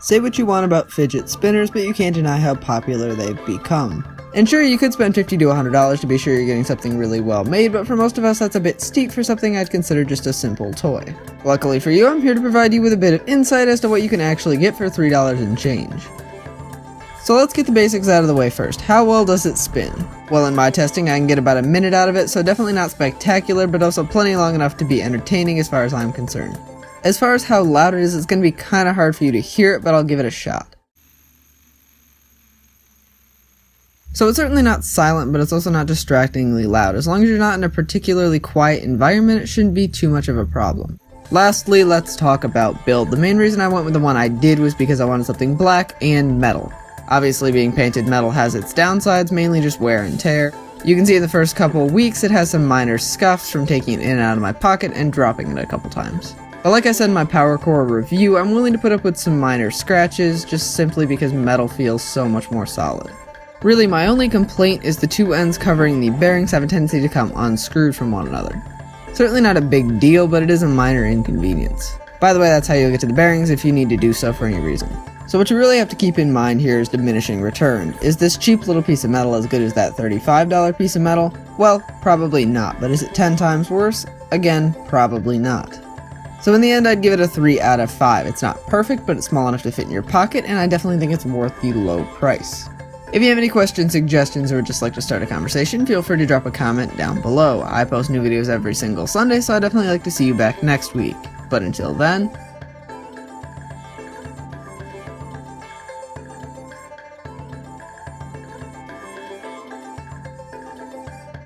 Say what you want about fidget spinners, but you can't deny how popular they've become. And sure, you could spend $50 to $100 to be sure you're getting something really well made, but for most of us that's a bit steep for something I'd consider just a simple toy. Luckily for you, I'm here to provide you with a bit of insight as to what you can actually get for $3 and change. So let's get the basics out of the way first. How well does it spin? Well, in my testing I can get about a minute out of it, so definitely not spectacular, but also plenty long enough to be entertaining as far as I'm concerned. As far as how loud it is, it's going to be kinda hard for you to hear it, but I'll give it a shot. So it's certainly not silent, but it's also not distractingly loud. As long as you're not in a particularly quiet environment, it shouldn't be too much of a problem. Lastly, let's talk about build. The main reason I went with the one I did was because I wanted something black and metal. Obviously being painted metal has its downsides, mainly just wear and tear. You can see in the first couple weeks it has some minor scuffs from taking it in and out of my pocket and dropping it a couple times. But like I said in my Power Core review, I'm willing to put up with some minor scratches, just simply because metal feels so much more solid. Really, my only complaint is the two ends covering the bearings have a tendency to come unscrewed from one another. Certainly not a big deal, but it is a minor inconvenience. By the way, that's how you'll get to the bearings if you need to do so for any reason. So what you really have to keep in mind here is diminishing return. Is this cheap little piece of metal as good as that $35 piece of metal? Well, probably not, but is it 10 times worse? Again, probably not. So in the end, I'd give it a 3 out of 5. It's not perfect, but it's small enough to fit in your pocket, and I definitely think it's worth the low price. If you have any questions, suggestions, or would just like to start a conversation, feel free to drop a comment down below. I post new videos every single Sunday, so I'd definitely like to see you back next week. But until then,